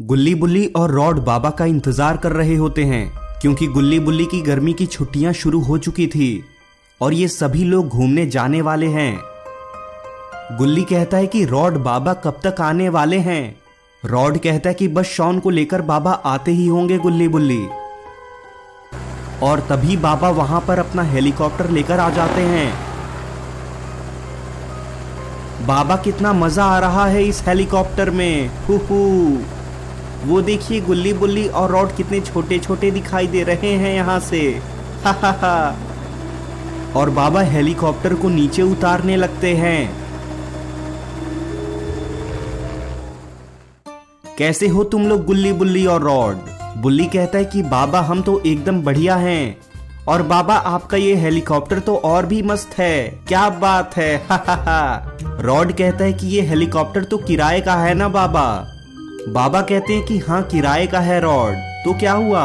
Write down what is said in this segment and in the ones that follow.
गुल्ली बुल्ली और रॉड बाबा का इंतजार कर रहे होते हैं क्योंकि गुल्ली बुल्ली की गर्मी की छुट्टियां शुरू हो चुकी थी और ये सभी लोग घूमने जाने वाले हैं। गुल्ली कहता है कि रॉड बाबा कब तक आने वाले हैं। रॉड कहता है कि बस शॉन को लेकर बाबा आते ही होंगे गुल्ली बुल्ली। और तभी बाबा वहां पर अपना हेलीकॉप्टर लेकर आ जाते हैं। बाबा कितना मजा आ रहा है इस हेलीकॉप्टर में। हु वो देखिए गुल्ली बुल्ली और रॉड कितने छोटे छोटे दिखाई दे रहे हैं यहां से। हा। और बाबा हेलीकॉप्टर को नीचे उतारने लगते हैं। कैसे हो तुम लोग गुल्ली बुल्ली और रॉड? बुल्ली कहता है कि बाबा हम तो एकदम बढ़िया हैं। और बाबा आपका ये हेलीकॉप्टर तो और भी मस्त है, क्या बात है। हा। रॉड कहता है कि ये हेलीकॉप्टर तो किराए का है ना बाबा। बाबा कहते हैं कि हाँ किराए का है रॉड, तो क्या हुआ,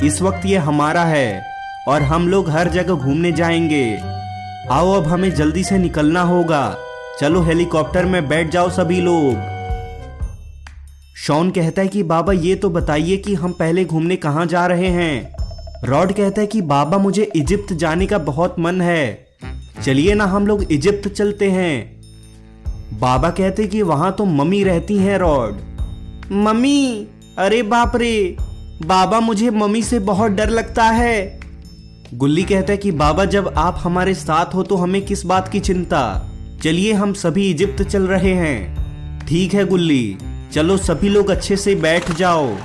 इस वक्त ये हमारा है और हम लोग हर जगह घूमने जाएंगे। आओ अब हमें जल्दी से निकलना होगा, चलो हेलीकॉप्टर में बैठ जाओ सभी लोग। शॉन कहता है कि बाबा ये तो बताइए कि हम पहले घूमने कहाँ जा रहे हैं। रॉड कहता है कि बाबा मुझे इजिप्ट जाने का बहुत मन है, चलिए ना हम लोग इजिप्ट चलते हैं। बाबा कहते कि वहां तो मम्मी रहती हैं। रॉड मम्मी, अरे बाप रे बाबा मुझे मम्मी से बहुत डर लगता है। गुल्ली कहता है कि बाबा जब आप हमारे साथ हो तो हमें किस बात की चिंता, चलिए हम सभी इजिप्ट चल रहे हैं। ठीक है गुल्ली, चलो सभी लोग अच्छे से बैठ जाओ।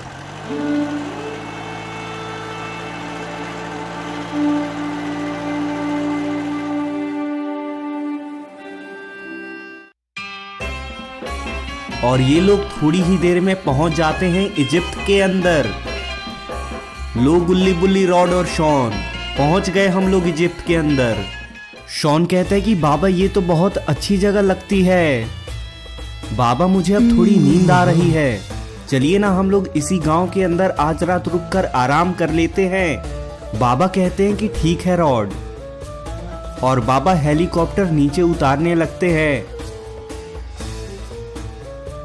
और ये लोग थोड़ी ही देर में पहुंच जाते हैं इजिप्ट के अंदर। लो गुल्ली बुल्ली रॉड और शॉन, पहुंच गए हम लोग इजिप्ट के अंदर। शॉन कहता है कि बाबा ये तो बहुत अच्छी जगह लगती है। बाबा मुझे अब थोड़ी नींद आ रही है, चलिए ना हम लोग इसी गांव के अंदर आज रात रुककर आराम कर लेते हैं। बाबा कहते हैं कि ठीक है रॉड। और बाबा हेलीकॉप्टर नीचे उतारने लगते हैं।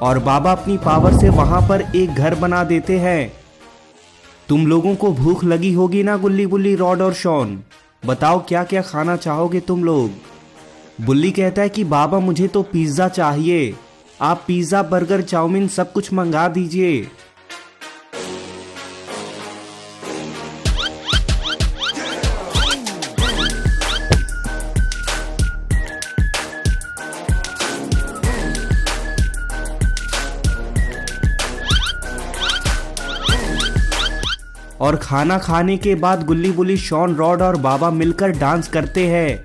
और बाबा अपनी पावर से वहां पर एक घर बना देते हैं। तुम लोगों को भूख लगी होगी ना गुल्ली बुल्ली रॉड और शॉन, बताओ क्या क्या खाना चाहोगे तुम लोग। बुल्ली कहता है कि बाबा मुझे तो पिज्जा चाहिए, आप पिज्जा बर्गर चाउमीन सब कुछ मंगा दीजिए। और खाना खाने के बाद गुल्ली बुल्ली शॉन रॉड और बाबा मिलकर डांस करते हैं।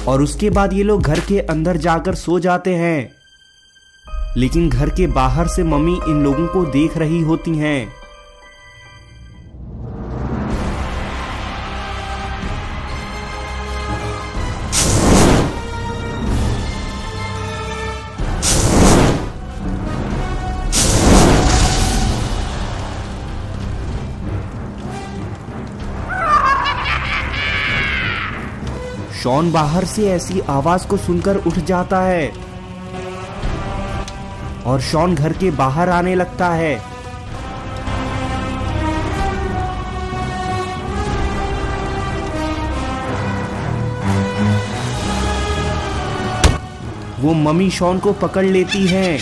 और उसके बाद ये लोग घर के अंदर जाकर सो जाते हैं। लेकिन घर के बाहर से मम्मी इन लोगों को देख रही होती हैं। शॉन बाहर से ऐसी आवाज को सुनकर उठ जाता है और शॉन घर के बाहर आने लगता है। वो मम्मी शॉन को पकड़ लेती हैं।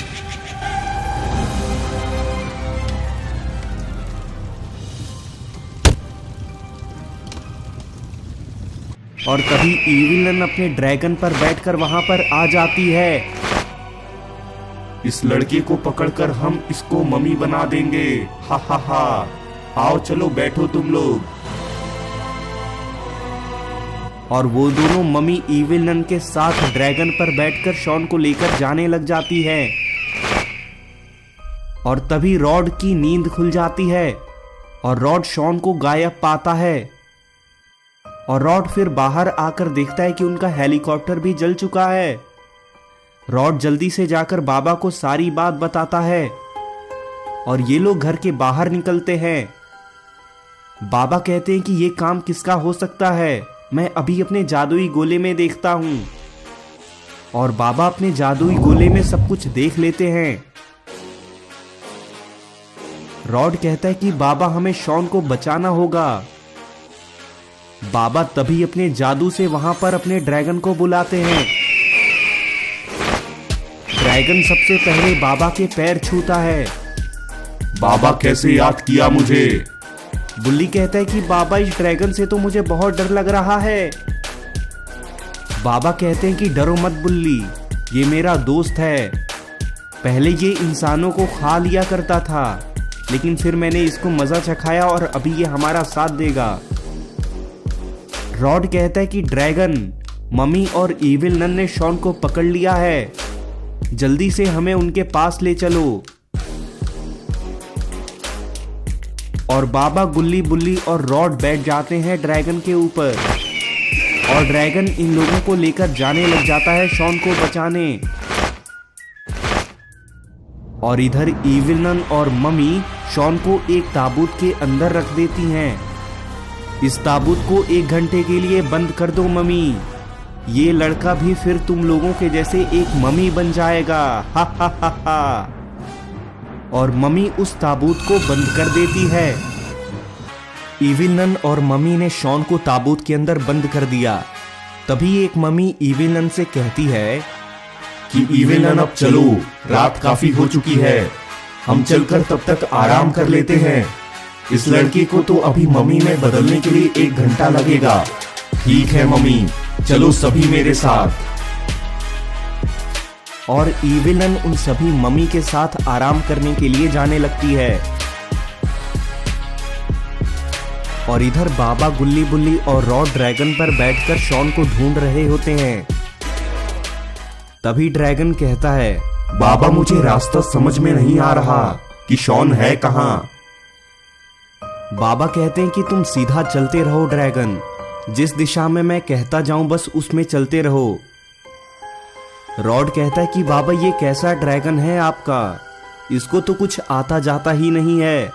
और तभी ईविलन अपने ड्रैगन पर बैठकर वहां पर आ जाती है। इस लड़के को पकड़कर हम इसको मम्मी बना देंगे। हा। आओ चलो बैठो तुम लोग। और वो दोनों मम्मी ईविलन के साथ ड्रैगन पर बैठकर शॉन को लेकर जाने लग जाती है। और तभी रॉड की नींद खुल जाती है और रॉड शॉन को गायब पाता है। और रॉड फिर बाहर आकर देखता है कि उनका हेलीकॉप्टर भी जल चुका है। रॉड जल्दी से जाकर बाबा को सारी बात बताता है और ये लोग घर के बाहर निकलते हैं। बाबा कहते हैं कि ये काम किसका हो सकता है, मैं अभी अपने जादुई गोले में देखता हूं। और बाबा अपने जादुई गोले में सब कुछ देख लेते हैं। रॉड कहता है कि बाबा हमें शॉन को बचाना होगा। बाबा तभी अपने जादू से वहां पर अपने ड्रैगन को बुलाते हैं। ड्रैगन सबसे पहले बाबा के पैर छूता है। बाबा कैसे याद किया मुझे? बुल्ली कहता है कि बाबा इस ड्रैगन से तो मुझे बहुत डर लग रहा है। बाबा कहते हैं कि डरो मत बुल्ली, ये मेरा दोस्त है। पहले ये इंसानों को खा लिया करता था, लेकिन फिर मैंने इसको मजा चखाया और अभी ये हमारा साथ देगा। रॉड कहता है कि ड्रैगन, मम्मी और इविल नन ने शॉन को पकड़ लिया है, जल्दी से हमें उनके पास ले चलो। और बाबा, गुल्ली बुल्ली और रॉड बैठ जाते हैं ड्रैगन के ऊपर और ड्रैगन इन लोगों को लेकर जाने लग जाता है शॉन को बचाने। और इधर इविल नन और मम्मी शॉन को एक ताबूत के अंदर रख देती हैं। इस ताबूत को 1 घंटे के लिए बंद कर दो मम्मी, ये लड़का भी फिर तुम लोगों के जैसे एक मम्मी बन जाएगा। हा हा हा हा। और मम्मी उस ताबूत को बंद कर देती है। इविल नन और मम्मी ने शॉन को ताबूत के अंदर बंद कर दिया। तभी एक मम्मी इविल नन से कहती है कि इविल नन अब चलो, रात काफी हो चुकी है, हम चलकर तब तक आराम कर लेते हैं। इस लड़के को तो अभी मम्मी में बदलने के लिए 1 घंटा लगेगा। ठीक है मम्मी, चलो सभी मेरे साथ। और इविल नन उन सभी मम्मी के साथ आराम करने के लिए जाने लगती है। और इधर बाबा, गुल्ली बुल्ली और रॉड ड्रैगन पर बैठकर शॉन को ढूंढ रहे होते हैं। तभी ड्रैगन कहता है, बाबा मुझे रास्ता समझ में नहीं आ रहा कि शॉन है कहां। बाबा कहते हैं कि तुम सीधा चलते रहो ड्रैगन, जिस दिशा में मैं कहता जाऊं बस उसमें चलते रहो। रॉड कहता है कि बाबा ये कैसा ड्रैगन है आपका, इसको तो कुछ आता जाता ही नहीं है।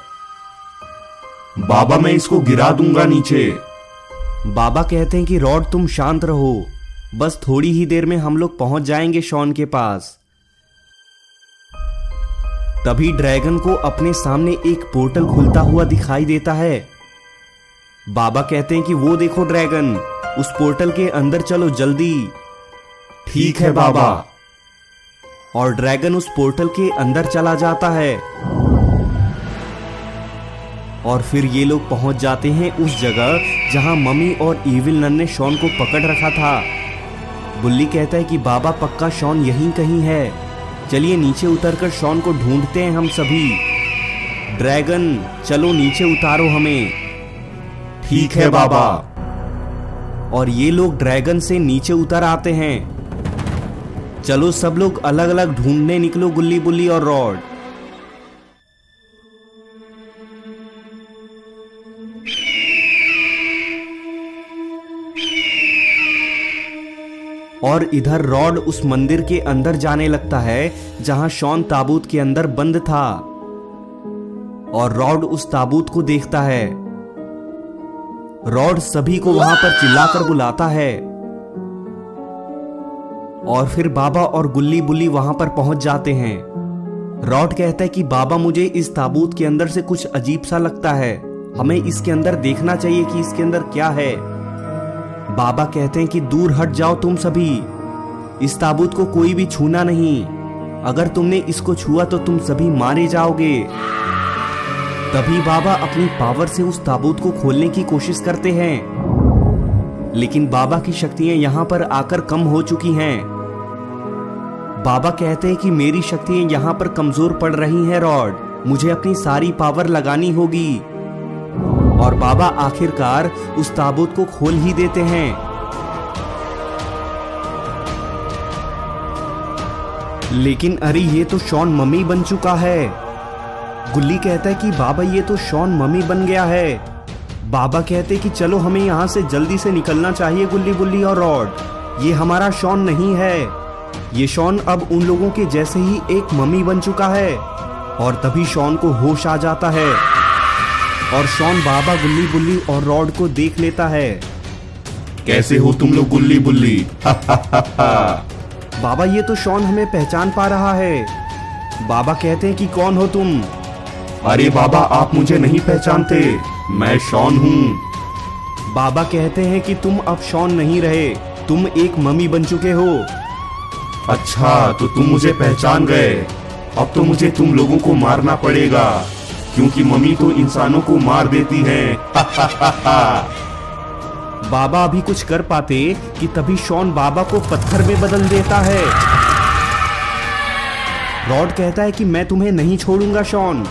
बाबा मैं इसको गिरा दूंगा नीचे। बाबा कहते हैं कि रॉड तुम शांत रहो, बस थोड़ी ही देर में हम लोग पहुंच जाएंगे शॉन के पास। तभी ड्रैगन को अपने सामने एक पोर्टल खुलता हुआ दिखाई देता है। बाबा कहते हैं कि वो देखो ड्रैगन, उस पोर्टल के अंदर चलो जल्दी। ठीक है बाबा। और ड्रैगन उस पोर्टल के अंदर चला जाता है। और फिर ये लोग पहुंच जाते हैं उस जगह जहां मम्मी और इविल नन ने शॉन को पकड़ रखा था। बुल्ली कहता है कि बाबा पक्का शॉन यहीं कहीं है, चलिए नीचे उतरकर शॉन को ढूंढते हैं हम सभी। ड्रैगन चलो नीचे उतारो हमें। ठीक है बाबा। और ये लोग ड्रैगन से नीचे उतर आते हैं। चलो सब लोग अलग अलग ढूंढने निकलो, गुल्ली बुल्ली और रॉड। और इधर रॉड उस मंदिर के अंदर जाने लगता है जहां शॉन ताबूत के अंदर बंद था। और रॉड उस ताबूत को देखता है। रॉड सभी को वहां पर चिल्लाकर बुलाता है। और फिर बाबा और गुल्ली बुल्ली वहां पर पहुंच जाते हैं। रॉड कहता है कि बाबा मुझे इस ताबूत के अंदर से कुछ अजीब सा लगता है, हमें इसके अंदर देखना चाहिए कि इसके अंदर क्या है। बाबा कहते हैं कि दूर हट जाओ तुम सभी, इस ताबूत को कोई भी छूना नहीं, अगर तुमने इसको छुआ तो तुम सभी मारे जाओगे। तभी बाबा अपनी पावर से उस ताबूत को खोलने की कोशिश करते हैं, लेकिन बाबा की शक्तियां यहां पर आकर कम हो चुकी हैं। बाबा कहते हैं कि मेरी शक्तियां यहां पर कमजोर पड़ रही हैं रॉड, मुझे अपनी सारी पावर लगानी होगी। और बाबा आखिरकार उस ताबूत को खोल ही देते हैं। लेकिन अरे ये तो शॉन मम्मी बन चुका है। गुल्ली कहता है कि बाबा ये तो शॉन मम्मी बन गया है। बाबा कहते हैं कि चलो हमें यहाँ से जल्दी से निकलना चाहिए गुल्ली बुल्ली और रॉड, ये हमारा शॉन नहीं है, ये शॉन अब उन लोगों के जैसे ही एक मम्मी बन चुका है। और तभी शॉन को होश आ जाता है और शॉन बाबा, गुल्ली बुल्ली और रॉड को देख लेता है। कैसे हो तुम लोग गुल्ली बुल्ली? बाबा ये तो शॉन हमें पहचान पा रहा है। बाबा कहते हैं कि कौन हो तुम? अरे बाबा, आप मुझे नहीं पहचानते, मैं शॉन हूँ। बाबा कहते हैं कि तुम अब शॉन नहीं रहे, तुम एक मम्मी बन चुके हो। अच्छा, तो तुम मुझे पहचान गए। अब तो मुझे तुम लोगों को मारना पड़ेगा, क्योंकि मम्मी तो इंसानों को मार देती है। बाबा अभी कुछ कर पाते कि तभी शॉन बाबा को पत्थर में बदल देता है। रॉड कहता है कि मैं तुम्हें नहीं छोड़ूंगा शॉन।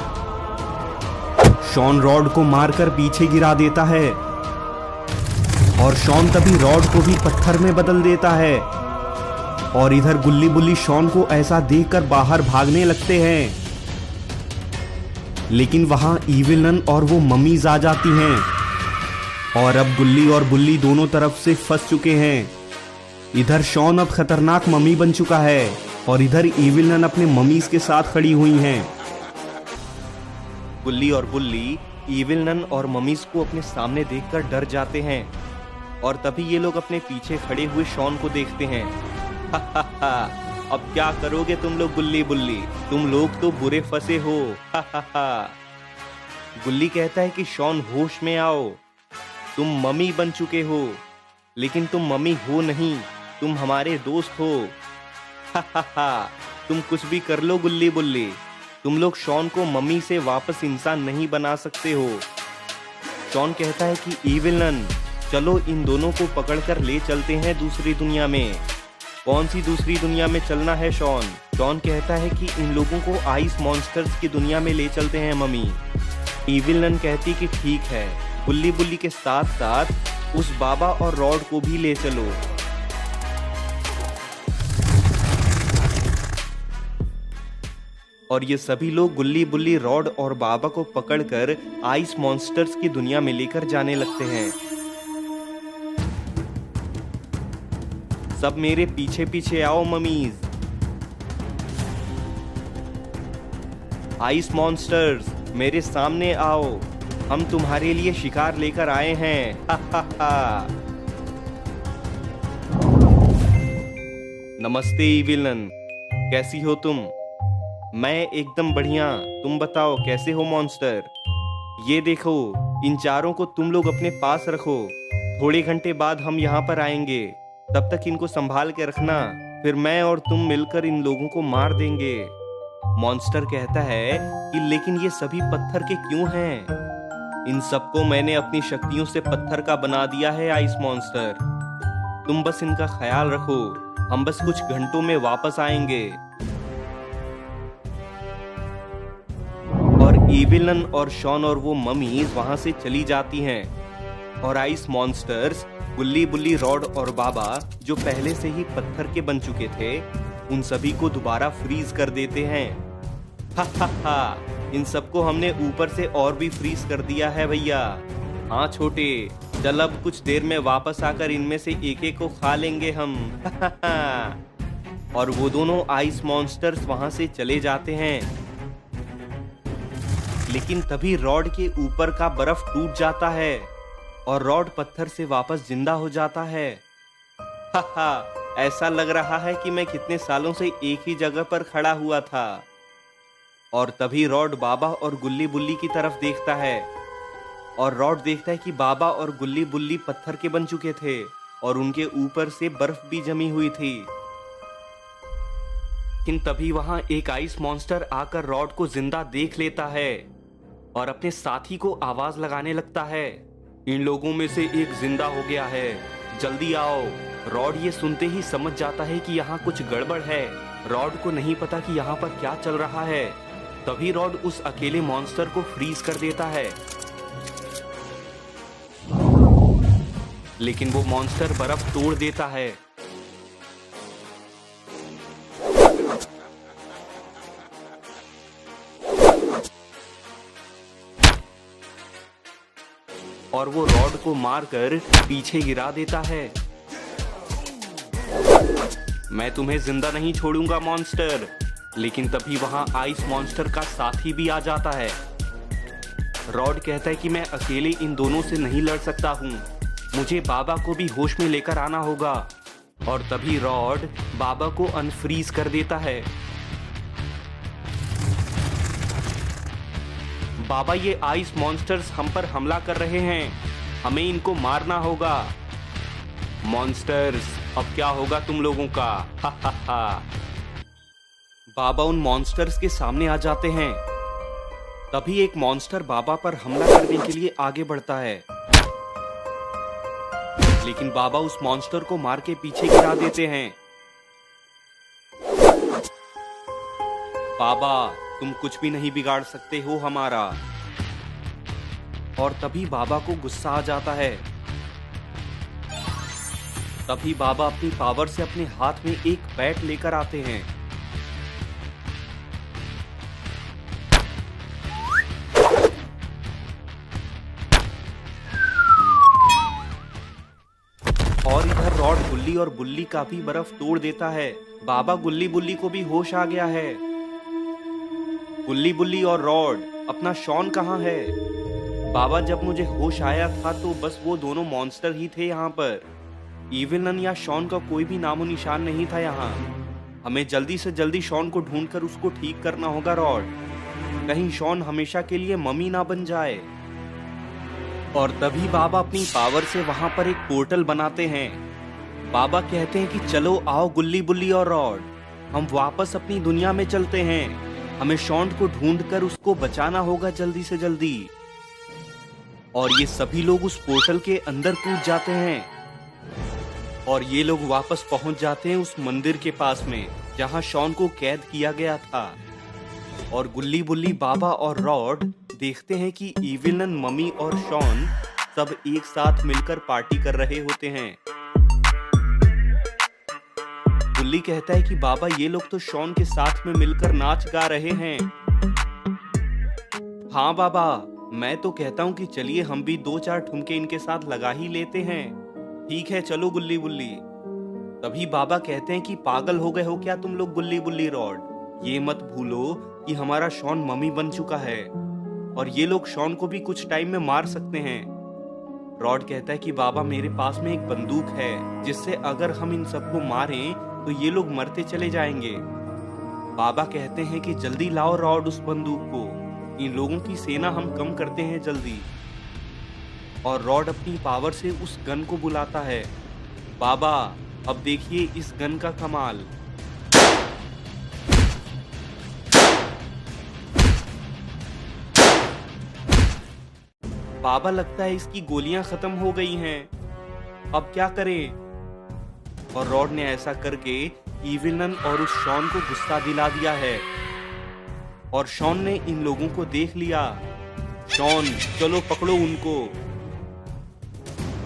शॉन रॉड को मारकर पीछे गिरा देता है और शॉन तभी रॉड को भी पत्थर में बदल देता है। और इधर गुल्ली बुल्ली शॉन को ऐसा देखकर बाहर भागने लगते हैं, लेकिन वहां इविल नन और वो मम्मीज आ जाती हैं और अब गुल्ली और बुल्ली दोनों तरफ से फंस चुके हैं। इधर शॉन अब खतरनाक मम्मी बन चुका है और इधर इविल नन अपने मम्मीज के साथ खड़ी हुई हैं। गुल्ली और बुल्ली इविल नन और मम्मीज को अपने सामने देखकर डर जाते हैं और तभी ये लोग अपने पीछे खड़े हुए शॉन को देखते हैं। अब क्या करोगे तुम लोग गुल्ली बुल्ली, तुम लोग तो बुरे फंसे हो। गुल्ली कहता है कि शॉन होश में आओ, तुम मम्मी बन चुके हो, लेकिन तुम मम्मी हो नहीं, तुम हमारे दोस्त हो। तुम कुछ भी कर लो गुल्ली बुल्ली, तुम लोग शॉन को मम्मी से वापस इंसान नहीं बना सकते हो। शॉन कहता है कि इविल नन, चलो इन दोनों को पकड़कर ले चलते हैं दूसरी दुनिया में। कौन सी दूसरी दुनिया में चलना है शॉन? शॉन कहता है कि इन लोगों को आइस मॉन्स्टर्स की दुनिया में ले चलते हैं मम्मी। इविल नन कहती कि ठीक है, गुल्ली बुल्ली के साथ साथ उस बाबा और रॉड को भी ले चलो। और ये सभी लोग गुल्ली बुल्ली, रॉड और बाबा को पकड़कर आइस मॉन्स्टर्स की दुनिया में लेकर जाने लगते हैं। सब मेरे पीछे पीछे आओ मम्मीज। आइस मॉन्स्टर्स मेरे सामने आओ, हम तुम्हारे लिए शिकार लेकर आए हैं। नमस्ते इविल नन, कैसी हो तुम? मैं एकदम बढ़िया, तुम बताओ कैसे हो मॉन्स्टर? ये देखो, इन चारों को तुम लोग अपने पास रखो, थोड़े घंटे बाद हम यहाँ पर आएंगे, तब तक इनको संभाल के रखना, फिर मैं और तुम मिलकर इन लोगों को मार देंगे। मॉन्स्टर कहता है कि लेकिन ये सभी पत्थर के क्यों हैं? इन सबको मैंने अपनी शक्तियों से पत्थर का बना दिया है आइस मॉन्स्टर, तुम बस इनका ख्याल रखो, हम बस कुछ घंटों में वापस आएंगे। और इविल नन और शॉन और वो मम्मीज वहां से चली जाती हैं और आइस मॉन्स्टर्स गुल्ली बुल्ली, रॉड और बाबा जो पहले से ही पत्थर के बन चुके थे, उन सभी को दोबारा फ्रीज कर देते हैं। इन सबको हमने ऊपर से और भी फ्रीज कर दिया है भैया। हाँ छोटे, चल अब कुछ देर में वापस आकर इनमें से एक एक को खा लेंगे हम। और वो दोनों आइस मॉन्स्टर्स वहां से चले जाते हैं, लेकिन तभी रॉड के ऊपर का बर्फ टूट जाता है और रॉड पत्थर से वापस जिंदा हो जाता है। ऐसा लग रहा है कि मैं कितने सालों से एक ही जगह पर खड़ा हुआ था। और तभी रॉड बाबा और गुल्ली बुल्ली की तरफ देखता है और रॉड देखता है कि बाबा और गुल्ली बुल्ली पत्थर के बन चुके थे और उनके ऊपर से बर्फ भी जमी हुई थी। लेकिन तभी वहां एक आइस मॉन्स्टर आकर रॉड को जिंदा देख लेता है और अपने साथी को आवाज लगाने लगता है, इन लोगों में से एक जिंदा हो गया है, जल्दी आओ। रॉड ये सुनते ही समझ जाता है कि यहाँ कुछ गड़बड़ है। रॉड को नहीं पता कि यहाँ पर क्या चल रहा है। तभी रॉड उस अकेले मॉन्स्टर को फ्रीज कर देता है, लेकिन वो मॉन्स्टर बर्फ तोड़ देता है। और वो रॉड को मारकर पीछे गिरा देता है। मैं तुम्हें जिंदा नहीं छोड़ूंगा मॉन्स्टर। लेकिन तभी वहां आइस मॉन्स्टर का साथी भी आ जाता है। रॉड कहता है कि मैं अकेले इन दोनों से नहीं लड़ सकता हूँ, मुझे बाबा को भी होश में लेकर आना होगा। और तभी रॉड बाबा को अनफ्रीज कर देता है। बाबा, ये आइस मॉन्स्टर्स हम पर हमला कर रहे हैं, हमें इनको मारना होगा। मॉन्स्टर्स, अब क्या होगा तुम लोगों का? हा हा हा। बाबा उन मॉन्स्टर्स के सामने आ जाते हैं। तभी एक मॉन्स्टर बाबा पर हमला करने के लिए आगे बढ़ता है, लेकिन बाबा उस मॉन्स्टर को मार के पीछे गिरा देते हैं। बाबा, तुम कुछ भी नहीं बिगाड़ सकते हो हमारा। और तभी बाबा को गुस्सा आ जाता है। तभी बाबा अपनी पावर से अपने हाथ में एक बैट लेकर आते हैं। और इधर रॉड गुल्ली और बुल्ली का भी बर्फ तोड़ देता है। बाबा, गुल्ली बुल्ली को भी होश आ गया है। गुल्ली बुल्ली और रॉड, अपना शॉन कहाँ है? बाबा, जब मुझे होश आया था तो बस वो दोनों मॉन्स्टर ही थे यहाँ पर। इविलन या शॉन का कोई भी नामो निशान नहीं था यहाँ। हमें जल्दी से जल्दी शॉन को ढूंढकर उसको ठीक करना होगा रॉड, कहीं शॉन हमेशा के लिए मम्मी ना बन जाए। और तभी बाबा अपनी पावर से वहां पर एक पोर्टल बनाते हैं। बाबा कहते हैं कि चलो आओ गुल्ली बुल्ली और रॉड, हम वापस अपनी दुनिया में चलते हैं। हमें शॉन को ढूंढकर उसको बचाना होगा जल्दी से जल्दी। और ये सभी लोग उस पोर्टल के अंदर कूद जाते हैं और ये लोग वापस पहुंच जाते हैं उस मंदिर के पास में जहां शॉन को कैद किया गया था। और गुल्ली बुल्ली, बाबा और रॉड देखते हैं कि इविलन, मम्मी और शॉन सब एक साथ मिलकर पार्टी कर रहे होते हैं। गुल्ली कहता है कि बाबा, ये लोग तो शॉन के साथ में मिलकर नाच गा रहे हैं। हाँ बाबा, मैं तो कहता हूँ कि चलिए हम भी 2-4 ठुमके इनके साथ लगा ही लेते हैं। ठीक है, चलो गुल्ली बुल्ली। तभी बाबा कहते हैं कि पागल हो गए हो क्या तुम लोग गुल्ली बुल्ली रॉड? ये मत भूलो कि हमारा शॉन मम्मी बन चुका है और ये लोग शॉन को भी कुछ टाइम में मार सकते हैं। रॉड कहता है कि बाबा, मेरे पास में एक बंदूक है जिससे अगर हम इन सबको मारें तो ये लोग मरते चले जाएंगे। बाबा कहते हैं कि जल्दी लाओ रॉड उस बंदूक को, इन लोगों की सेना हम कम करते हैं जल्दी। और रॉड अपनी पावर से उस गन को बुलाता है। बाबा, अब देखिए इस गन का कमाल। बाबा, लगता है इसकी गोलियां खत्म हो गई हैं, अब क्या करें? और रॉड ने ऐसा करके इविलन और उस शॉन को गुस्सा दिला दिया है और शॉन ने इन लोगों को देख लिया। शॉन, चलो पकड़ो उनको।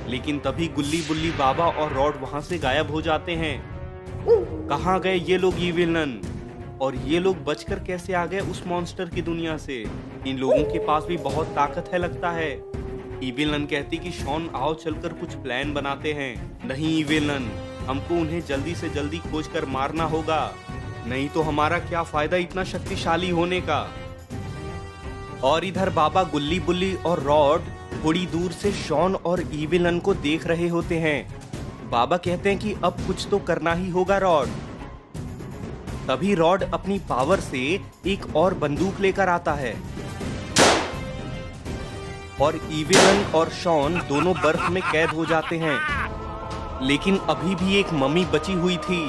लेकिन तभी गुल्ली बुल्ली, बाबा और रॉड वहां से गायब हो जाते हैं। कहाँ गए ये लोग इविलन? और ये लोग बचकर कैसे आ गए उस मॉन्स्टर की दुनिया से? इन लोगों के पास भी बहुत ताकत है लगता है। इविलन कहती कि शॉन आओ चलकर कुछ प्लान बनाते हैं। नहीं इविलन, हमको उन्हें जल्दी से जल्दी खोज कर मारना होगा, नहीं तो हमारा क्या फायदा इतना शक्तिशाली होने का। और इधर बाबा, गुल्ली बुल्ली और रॉड थोड़ी दूर से शॉन और इविलन को देख रहे होते हैं। बाबा कहते हैं कि अब कुछ तो करना ही होगा रॉड। तभी रॉड अपनी पावर से एक और बंदूक लेकर आता है और इविलन और शॉन दोनों बर्फ में कैद हो जाते हैं। लेकिन अभी भी एक मम्मी बची हुई थी।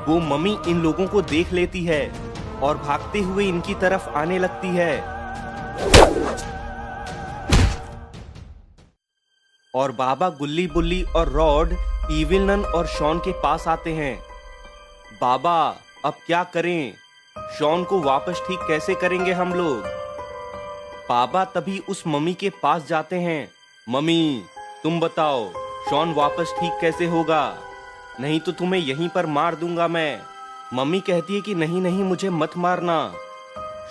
वो मम्मी इन लोगों को देख लेती है और भागते हुए इनकी तरफ आने लगती है। और बाबा, गुल्ली बुल्ली और रॉड इविलन और शॉन के पास आते हैं। बाबा, अब क्या करें? शॉन को वापस ठीक कैसे करेंगे हम लोग? बाबा तभी उस मम्मी के पास जाते हैं। मम्मी, तुम बताओ शॉन वापस ठीक कैसे होगा? नहीं तो तुम्हें यहीं पर मार दूंगा मैं। मम्मी कहती है कि नहीं नहीं, मुझे मत मारना।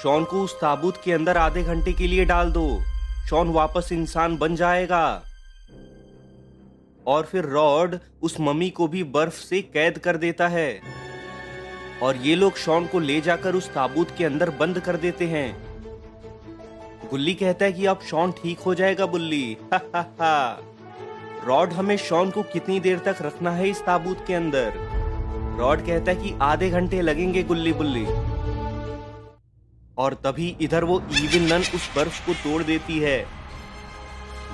शॉन को उस ताबूत के अंदर आधे घंटे के लिए डाल दो, शॉन वापस इंसान बन जाएगा। और फिर रॉड उस मम्मी को भी बर्फ से कैद कर देता है और ये लोग शॉन को ले जाकर उस ताबूत के अंदर बंद कर देते हैं। गुल्ली कहता है कि अब शॉन ठीक हो जाएगा बुल्ली। रॉड, हमें शॉन को कितनी देर तक रखना है इस ताबूत के अंदर? रॉड कहता है कि आधे घंटे लगेंगे गुल्ली बुल्ली। और तभी इधर वो इविल नन उस बर्फ को तोड़ देती है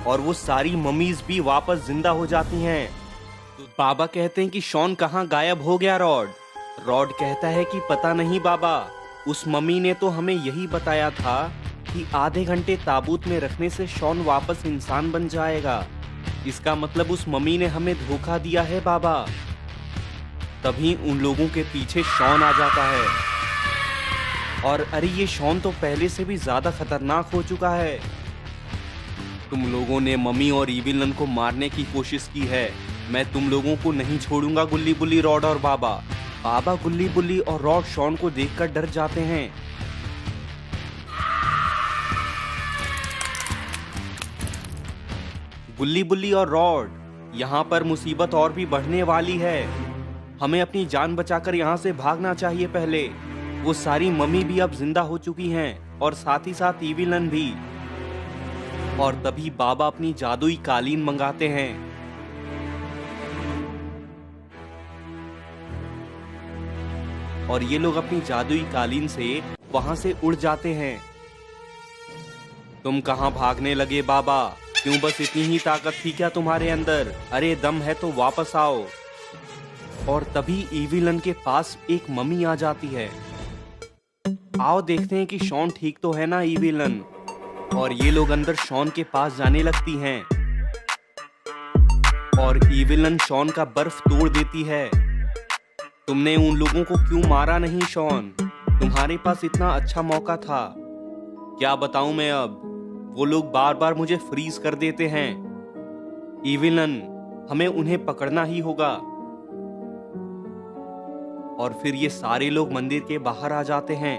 और वो सारी ममीज भी वापस जिंदा हो जाती हैं। तो बाबा कहते हैं कि शॉन कहाँ गायब हो गया रॉड? रॉड कहता है कि पता नहीं बाबा, उस मम्मी ने तो हमें यही बताया था कि आधे घंटे ताबूत में रखने से शॉन वापस इंसान बन जाएगा। इसका मतलब उस मम्मी ने हमें धोखा दिया है बाबा। तभी उन लोगों के पीछे शॉन आ जाता है और अरे ये शॉन तो पहले से भी ज्यादा खतरनाक हो चुका है। तुम लोगों ने मम्मी और इविल नन को मारने की कोशिश की है, मैं तुम लोगों को नहीं छोड़ूंगा गुल्ली बुल्ली, रॉड और बाबा। बाबा, गुल्ली बुल्ली और रॉड शॉन को देखकर डर जाते हैं। गुल्ली बुल्ली और रॉड, यहाँ पर मुसीबत और भी बढ़ने वाली है। हमें अपनी जान बचाकर यहाँ से भागना चाहिए पहले। वो सारी मम्मी भी अब जिंदा हो चुकी हैं और साथ ही साथ इविल नन भी। और तभी बाबा अपनी जादुई कालीन मंगाते हैं। और ये लोग अपनी जादुई कालीन से वहां से उड़ जाते हैं। तुम कहां भागने लगे बाबा? क्यों बस इतनी ही ताकत थी क्या तुम्हारे अंदर? अरे दम है तो वापस आओ। और तभी इविल नन के पास एक मम्मी आ जाती है। आओ देखते हैं कि शॉन ठीक तो है ना इविल नन। और ये लोग अंदर शॉन के पास जाने लगती हैं और इविल नन शॉन का बर्फ तोड़ देती है। तुमने उन लोगों को क्यों मारा नहीं शॉन? तुम्हारे पास इतना अच्छा मौका था। क्या बताऊं मैं अब? वो लोग बार बार मुझे फ्रीज कर देते हैं। इविल नन, हमें उन्हें पकड़ना ही होगा। और फिर ये सारे लोग मंदिर के बाहर आ जाते हैं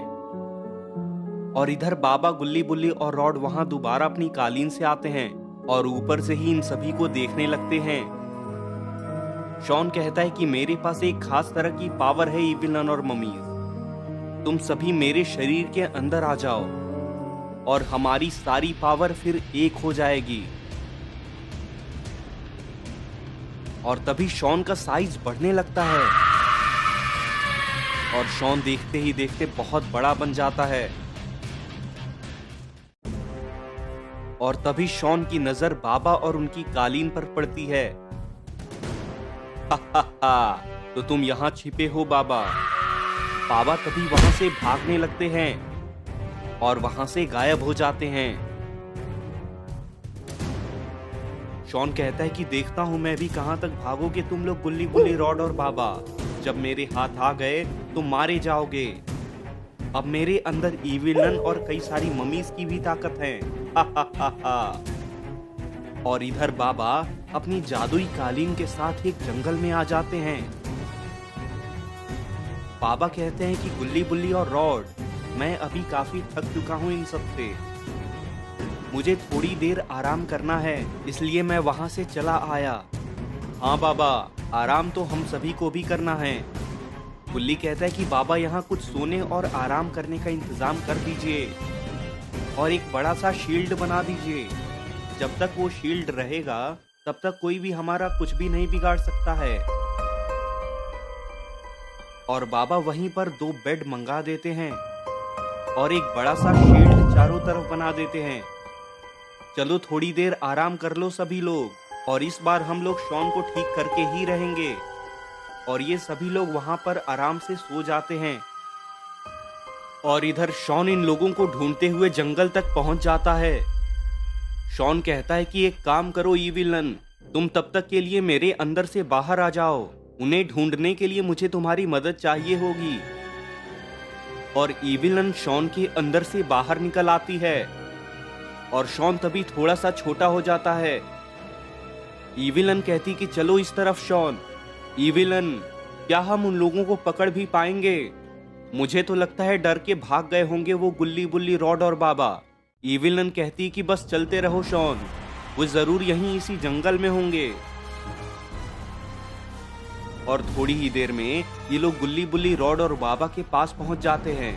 और इधर बाबा, गुल्ली बुल्ली और रॉड वहां दोबारा अपनी कालीन से आते हैं और ऊपर से ही इन सभी को देखने लगते हैं। शॉन कहता है कि मेरे पास एक खास तरह की पावर है इविल नन और मम्मीज। तुम सभी मेरे शरीर के अंदर आ जाओ और हमारी सारी पावर फिर एक हो जाएगी। और तभी शॉन का साइज बढ़ने लगता है और शॉन देखते ही देखते बहुत बड़ा बन जाता है। और तभी शॉन की नजर बाबा और उनकी कालीन पर पड़ती है। तो तुम यहाँ छिपे हो बाबा। बाबा तभी वहां से भागने लगते हैं और वहां से गायब हो जाते हैं। शॉन कहता है कि देखता हूं मैं भी कहां तक भागोगे तुम लोग गुल्ली बुल्ली, रॉड और बाबा। जब मेरे हाथ आ गए तो मारे जाओगे। अब मेरे अंदर इविल नन और कई सारी मम्मीज की भी ताकत है। और इधर बाबा अपनी जादुई कालीन के साथ एक जंगल में आ जाते हैं। बाबा कहते हैं कि गुल्ली बुल्ली और रॉड, मैं अभी काफी थक चुका हूं इन सब से। मुझे थोड़ी देर आराम करना है, इसलिए मैं वहां से चला आया। हाँ बाबा, आराम तो हम सभी को भी करना है। गुल्ली कहता है कि बाबा यहाँ कुछ सोने और आराम करने का इंतजाम कर दीजिए और एक बड़ा सा शील्ड बना दीजिए। जब तक वो शील्ड रहेगा तब तक कोई भी हमारा कुछ भी नहीं बिगाड़ सकता है। और बाबा वहीं पर 2 बेड मंगा देते हैं और एक बड़ा सा शील्ड चारों तरफ बना देते हैं। चलो थोड़ी देर आराम कर लो सभी लोग, और इस बार हम लोग शॉन को ठीक करके ही रहेंगे। और ये सभी लोग वहां पर आराम से सो जाते हैं। और इधर शॉन इन लोगों को ढूंढते हुए जंगल तक पहुंच जाता है। शॉन कहता है कि एक काम करो इविल नन, तुम तब तक के लिए मेरे अंदर से बाहर आ जाओ। उन्हें ढूंढने के लिए मुझे तुम्हारी मदद चाहिए होगी। और इविल नन शॉन के अंदर से बाहर निकल आती है और शॉन तभी थोड़ा सा छोटा हो जाता है। इविल नन कहती कि चलो इस तरफ शॉन। इविल नन, क्या हम उन लोगों को पकड़ भी पाएंगे? मुझे तो लगता है डर के भाग गए होंगे वो गुल्ली बुल्ली, रॉड और बाबा। इविल नन कहती कि बस चलते रहो शॉन, वो जरूर यहीं इसी जंगल में होंगे। और थोड़ी ही देर में ये लोग गुल्ली बुल्ली, रॉड और बाबा के पास पहुंच जाते हैं।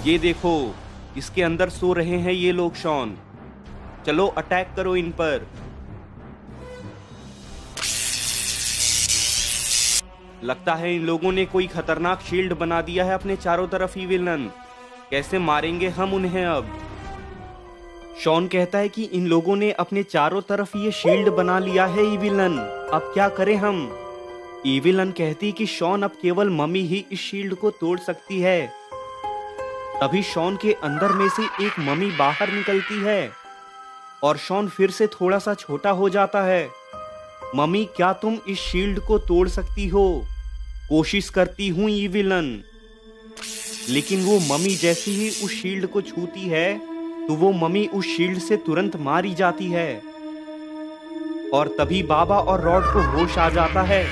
ये देखो, इसके अंदर सो रहे हैं ये लोग शॉन। चलो अटैक करो इन पर। लगता है इन लोगों ने कोई खतरनाक शील्ड बना दिया है अपने चारों तरफ विलन। कैसे मारेंगे हम उन्हें अब? शॉन कहता है कि इन लोगों ने अपने चारों तरफ ये शील्ड बना लिया है विलन, अब क्या करें हम? विलन कहती कि शॉन अब केवल मम्मी ही इस शील्ड को तोड़ सकती है। तभी शॉन के अंदर में से एक मम्मी बाहर निकलती है और शॉन फिर से थोड़ा सा छोटा हो जाता है। मम्मी, क्या तुम इस शील्ड को तोड़ सकती हो? कोशिश करती हूं विलन। लेकिन वो मम्मी जैसी ही उस शील्ड को छूती है तो वो मम्मी उस शील्ड से तुरंत मारी जाती है। और तभी बाबा और रॉड को होश आ जाता है।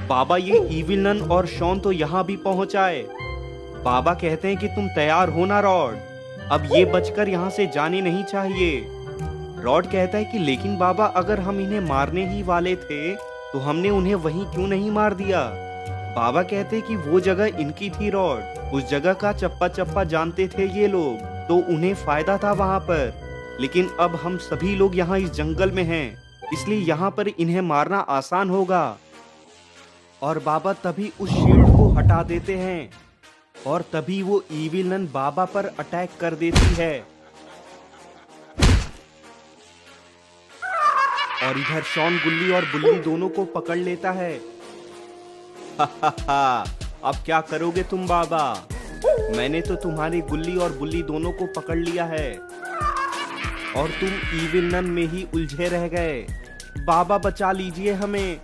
बाबा, ये विलन और शॉन तो यहाँ भी पहुंच आए। बाबा कहते हैं कि तुम तैयार हो ना रॉड, अब ये बचकर यहाँ से जाने नहीं चाहिए। रॉड कहता है कि लेकिन बाबा, अगर हम इन्हें मारने ही वाले थे तो हमने उन्हें वहीं क्यों नहीं मार दिया? बाबा कहते हैं कि वो जगह इनकी थी रॉड, उस जगह का चप्पा चप्पा जानते थे ये लोग, तो उन्हें फायदा था वहां पर। लेकिन अब हम सभी लोग यहाँ इस जंगल में हैं, इसलिए यहाँ पर इन्हें मारना आसान होगा। और बाबा तभी उस शील्ड को हटा देते हैं और तभी वो विलन बाबा पर अटैक कर देती है। और इधर शॉन गुल्ली और बुल्ली दोनों को पकड़ लेता है। अब क्या करोगे तुम बाबा? मैंने तो तुम्हारी गुल्ली और बुल्ली दोनों को पकड़ लिया है और तुम विलन में ही उलझे रह गए। बाबा, बचा लीजिए हमें।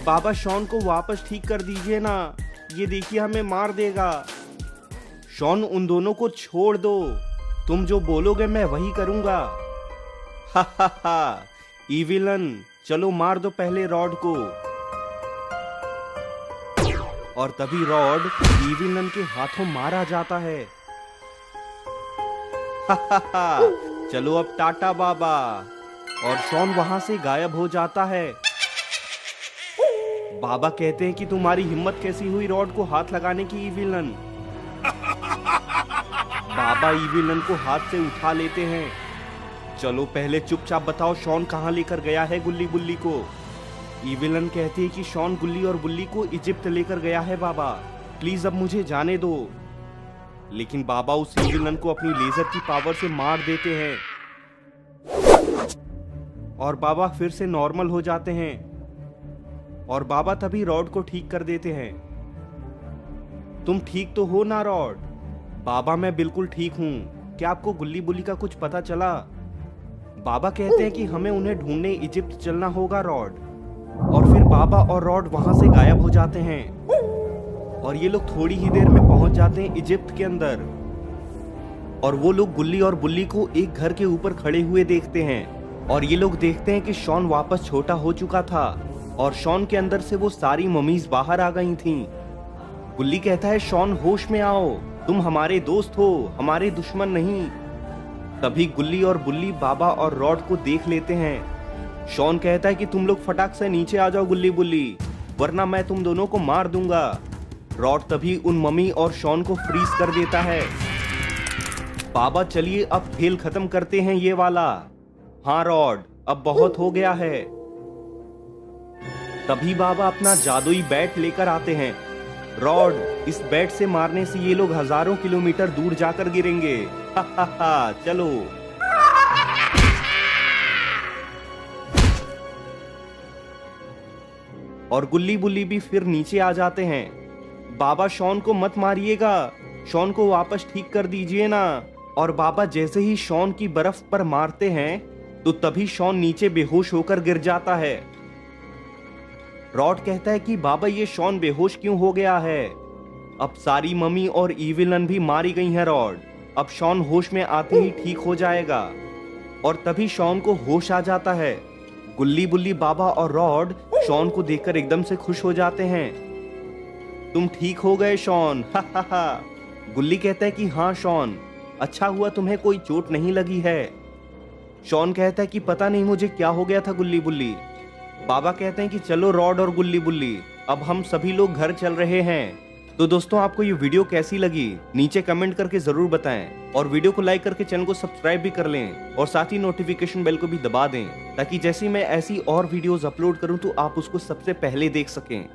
बाबा, शॉन को वापस ठीक कर दीजिए ना, ये देखिए हमें मार देगा। शॉन, उन दोनों को छोड़ दो, तुम जो बोलोगे मैं वही करूंगा। विलन, चलो मार दो पहले रॉड को। और तभी रॉड विलन के हाथों मारा जाता है। चलो अब टाटा बाबा। और शॉन वहां से गायब हो जाता है। बाबा कहते हैं कि तुम्हारी हिम्मत कैसी हुई रॉड को हाथ लगाने की विलन? बाबा विलन को हाथ से उठा लेते हैं। चलो पहले चुपचाप बताओ शॉन कहां लेकर गया है गुल्ली बुल्ली को? विलन कहती है कि शॉन गुल्ली और बुल्ली को इजिप्ट लेकर गया है बाबा, प्लीज अब मुझे जाने दो। लेकिन बाबा उस विलन को अपनी लेजर की पावर से मार देते हैं और बाबा फिर से नॉर्मल हो जाते हैं। और बाबा तभी रॉड को ठीक कर देते हैं। तुम ठीक तो हो ना रॉड? बाबा, मैं बिल्कुल ठीक हूं। क्या आपको गुल्ली बुल्ली का कुछ पता चला? बाबा कहते हैं कि हमें उन्हें ढूंढने इजिप्ट चलना होगा रॉड। और फिर बाबा और रॉड वहां से गायब हो जाते हैं और ये लोग थोड़ी ही देर में पहुंच जाते हैं इजिप्ट के अंदर। और वो लोग गुल्ली और बुल्ली को एक घर के ऊपर खड़े हुए देखते हैं और ये लोग देखते हैं कि शॉन वापस छोटा हो चुका था और शॉन के अंदर से वो सारी मम्मीज बाहर आ गई थीं। गुल्ली कहता है, शॉन होश में आओ, तुम हमारे दोस्त हो, हमारे दुश्मन नहीं। तभी गुल्ली और बुल्ली बाबा और रॉड को देख लेते हैं। शॉन कहता है कि तुम लोग फटाक से नीचे आ जाओ गुल्ली बुल्ली, वरना मैं तुम दोनों को मार दूंगा। रॉड तभी उन मम्मी और शॉन को फ्रीज कर देता है। बाबा, चलिए अब खेल खत्म करते हैं ये वाला। हाँ रॉड, अब बहुत हो गया है। तभी बाबा अपना जादुई बैट लेकर आते हैं। रॉड, इस बैट से मारने से ये लोग हजारों किलोमीटर दूर जाकर गिरेंगे। चलो। और गुल्ली बुल्ली भी फिर नीचे आ जाते हैं। बाबा, शॉन को मत मारिएगा, शॉन को वापस ठीक कर दीजिए ना। और बाबा जैसे ही शॉन की बर्फ पर मारते हैं तो तभी शॉन नीचे बेहोश होकर गिर जाता है। रॉड कहता है कि बाबा, ये शॉन बेहोश क्यों हो गया है? अब सारी मम्मी और विलन भी मारी गई हैं रॉड, अब शॉन होश में आते ही ठीक हो जाएगा। और तभी शॉन को होश आ जाता है। गुल्ली बुल्ली, बाबा और रॉड शॉन को देखकर एकदम से खुश हो जाते हैं। तुम ठीक हो गए शॉन। गुल्ली कहता है कि हाँ शॉन, अच्छा हुआ तुम्हें कोई चोट नहीं लगी है। शॉन कहता है कि पता नहीं मुझे क्या हो गया था गुल्ली बुल्ली। बाबा कहते हैं कि चलो रॉड और गुल्ली बुल्ली, अब हम सभी लोग घर चल रहे हैं। तो दोस्तों, आपको ये वीडियो कैसी लगी नीचे कमेंट करके जरूर बताएं और वीडियो को लाइक करके चैनल को सब्सक्राइब भी कर लें और साथ ही नोटिफिकेशन बेल को भी दबा दें ताकि जैसे मैं ऐसी और वीडियोस अपलोड करूं तो आप उसको सबसे पहले देख सकें।